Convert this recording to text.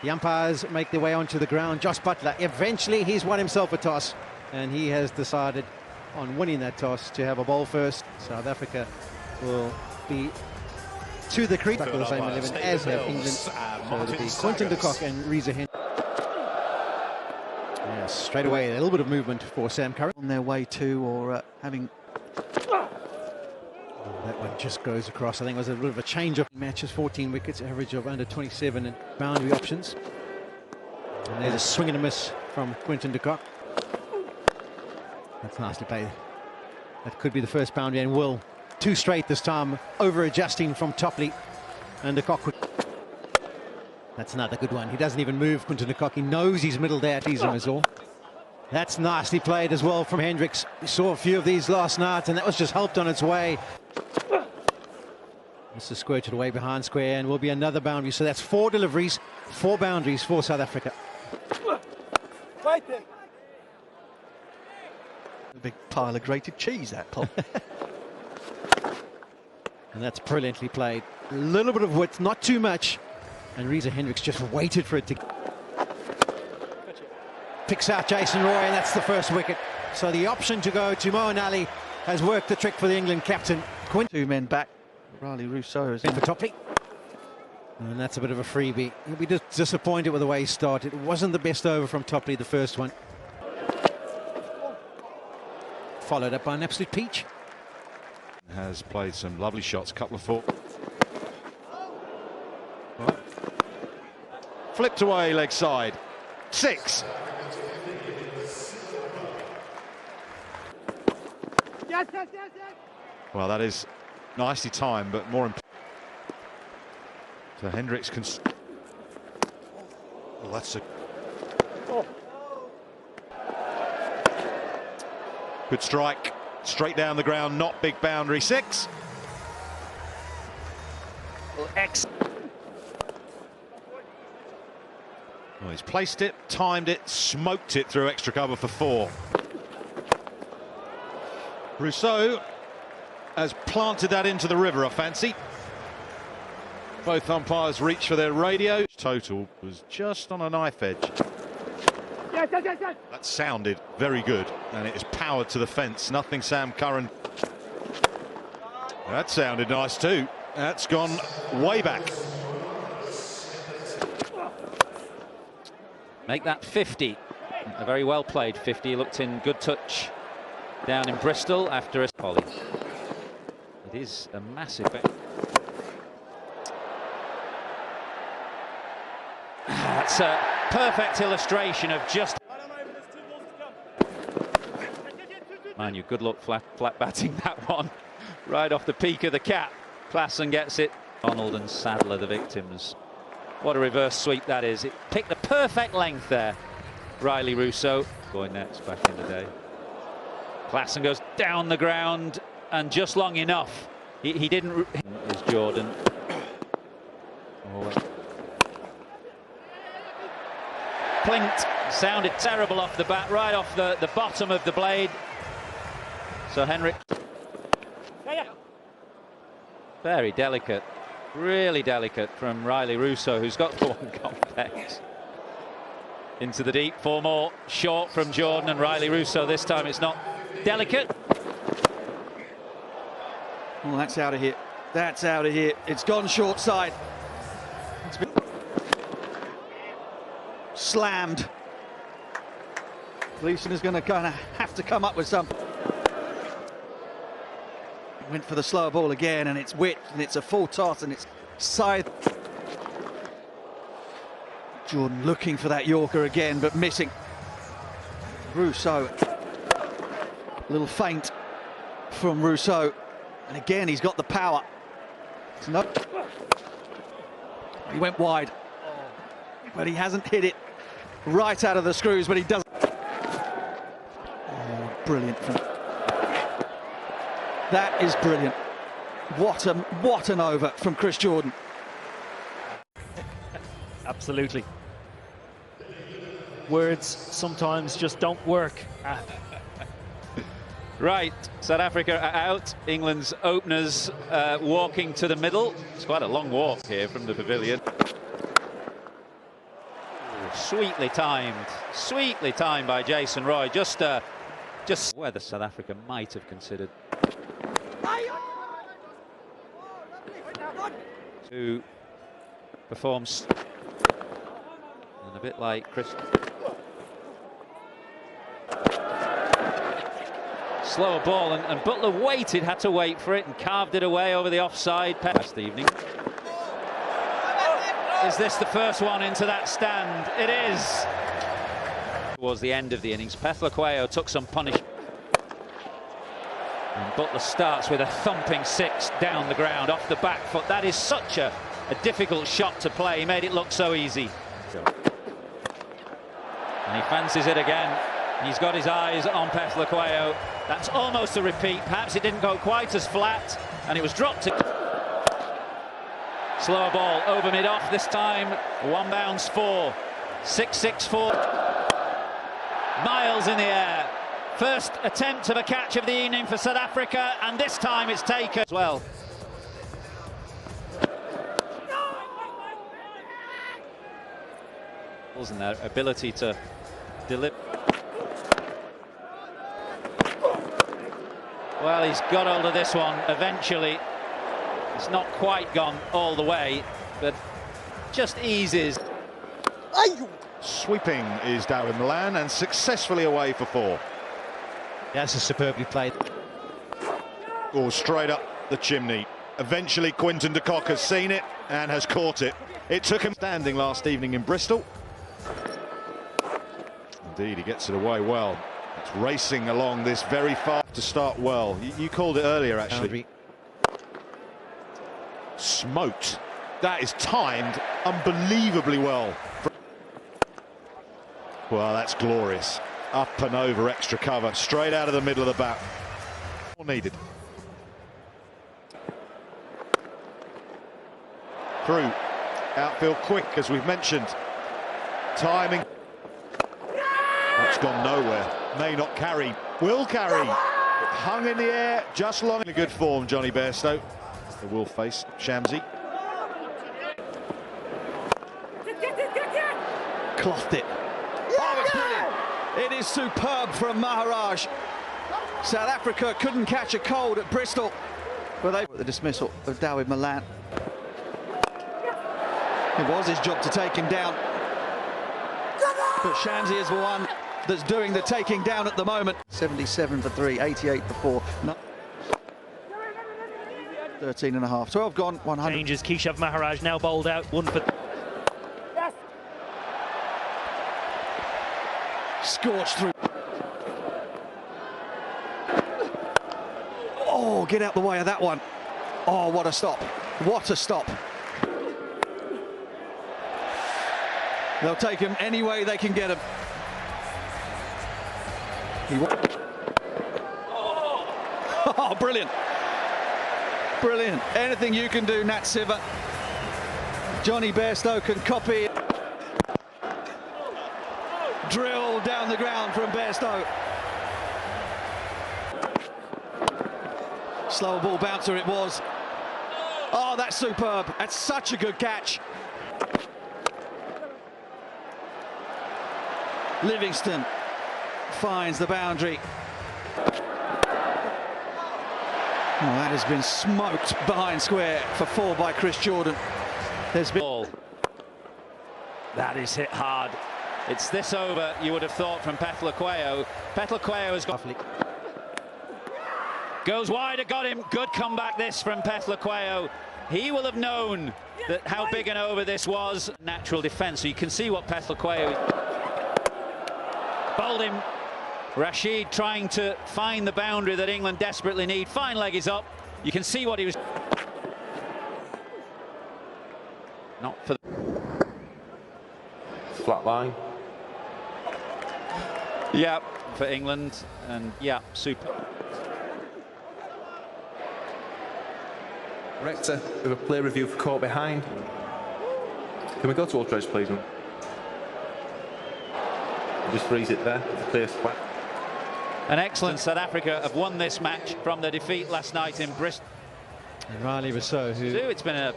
The umpires make their way onto the ground. Josh Butler, eventually he's won himself a toss, and he has decided on winning that toss to have a ball first. South Africa will be to the crease, back to the same 11 as have England. So it'll be Quinton de Kock and Reza Hendricks. Yeah, straight away, a little bit of movement for Sam Curran. On their way to, or having... That one just goes across. I think it was a bit of a change of matches, 14 wickets, average of under 27 and boundary options. And there's a swing and a miss from Quinton de Kock. That's nicely played. That could be the first boundary, and will. Two straight this time, over adjusting from Topley. And de Kock would... That's another good one. He doesn't even move, Quinton de Kock. He knows he's middle there, tease him as well. That's nicely played as well from Hendricks. We saw a few of these last night, and that was just helped on its way. This is squirted away behind square, and will be another boundary. So that's 4 deliveries, 4 boundaries for South Africa. A big pile of grated cheese, that Paul. And that's brilliantly played. A little bit of width, not too much. And Reza Hendricks just waited for it to... Picks out Jason Roy, and that's the first wicket. So the option to go to Moeen Ali has worked the trick for the England captain. Two men back. Riley Rousseau is in for Topley. And that's a bit of a freebie. He'll be disappointed with the way he started. It wasn't the best over from Topley, the first one. Followed up by an absolute peach. Has played some lovely shots, couple of 4. Flipped away leg side. 6. Yes, yes, yes, yes. Well, that is nicely timed, but more important. So Hendricks can... Well, that's a... Good strike, straight down the ground, not big boundary. 6. Well, Well, he's placed it, timed it, smoked it through extra cover for 4. Rousseau has planted that into the river, I fancy. Both umpires reach for their radio. Total was just on a knife edge. Yes, yes, yes, yes. That sounded very good, and it is powered to the fence. Nothing Sam Curran. That sounded nice too. That's gone way back. Make that 50. A very well played 50. He looked in good touch down in Bristol after a volley. It is a massive... That's a perfect illustration of just... Man, you good luck flat batting that one. Right off the peak of the cap. Klassen gets it. Arnold and Sadler, the victims. What a reverse sweep that is. It picked the perfect length there. Riley Rousseau going next back in the day. Klassen goes down the ground, and just long enough. He didn't... Is Jordan. Oh. Plinked. Sounded terrible off the bat, right off the bottom of the blade. So Henrik. Very delicate. Really delicate from Riley Rousseau, who's got the one complex. Into the deep, 4 more short from Jordan and Riley Rousseau. This time it's not delicate. Oh, that's out of here. That's out of here. It's gone short side. It's been slammed. Gleeson is going to kind of have to come up with some. Went for the slower ball again, and it's width, and it's a full toss, and it's side. Jordan looking for that Yorker again, but missing. Rousseau. A little feint from Rousseau. And again, he's got the power. It's not... He went wide. But he hasn't hit it right out of the screws, but he does. Oh, brilliant. That is brilliant. What an over from Chris Jordan. Absolutely. Words sometimes just don't work. Right, South Africa are out. England's openers walking to the middle. It's quite a long walk here from the pavilion. Sweetly timed by Jason Roy. Just where the South Africa might have considered to perform, and a bit like Chris. Slower ball, and Butler had to wait for it and carved it away over the offside. Last evening. Is this the first one into that stand? It is. Towards the end of the innings, Pethler took some punishment. And Butler starts with a thumping six down the ground off the back foot. That is such a difficult shot to play. He made it look so easy. And he fancies it again. He's got his eyes on Pethler. That's almost a repeat. Perhaps it didn't go quite as flat, and it was dropped. Slower ball over mid-off this time. One bounce 4. 6-6-4. Miles in the air. First attempt of a catch of the evening for South Africa, and this time it's taken as well. And their ability to deliver. Well, he's got hold of this one eventually. It's not quite gone all the way, but just eases. Sweeping is Darren Milan, and successfully away for 4. That's a superbly played. Or straight up the chimney. Eventually Quinton de Kock has seen it and has caught it. It took him standing last evening in Bristol. Indeed, he gets it away well. It's racing along this very far to start well. You called it earlier, actually. Smoked. That is timed unbelievably well. Well, that's glorious. Up and over extra cover, straight out of the middle of the bat. All needed. Through. Outfield quick, as we've mentioned. Timing. That's gone nowhere. May not carry. Will carry. It hung in the air just long. In good form, Johnny Bairstow. They will face Shamsi. Clothed it. Oh, it's brilliant. It is superb from Maharaj. South Africa couldn't catch a cold at Bristol, but they the dismissal of Dawid Malan. It was his job to take him down, but Shamsi is the one that's doing the taking down at the moment. 77 for 3, 88 for 4. No. 13 and a half. 12 gone, 100. Changes. Keshav Maharaj now bowled out. 1 for. Scorched through. Oh, get out the way of that one. Oh, what a stop. What a stop. They'll take him any way they can get him. Oh, brilliant. Brilliant. Anything you can do, Nat Siver. Johnny Bairstow can copy it. Drill down the ground from Bairstow. Slower ball bouncer it was. Oh, that's superb. That's such a good catch. Livingston finds the boundary. Oh, that has been smoked behind square for 4 by Chris Jordan. There's been Ball. That is hit hard. It's this over, you would have thought, from Pethler. Pethler has got... Goes wide, it got him. Good comeback this from Pethler. He will have known that how big an over this was. Natural defence, so you can see what Pethler bowled him. Rashid trying to find the boundary that England desperately need. Fine leg is up. You can see what he was... Not for... Flat line. Yeah, for England, and yeah, super. Rector, we have a play review for caught behind. Can we go to Ultradge, please, man? Just freeze it there. Clear flat. An excellent South Africa have won this match from their defeat last night in Bristol. And Riley Rousseau, who... It's been a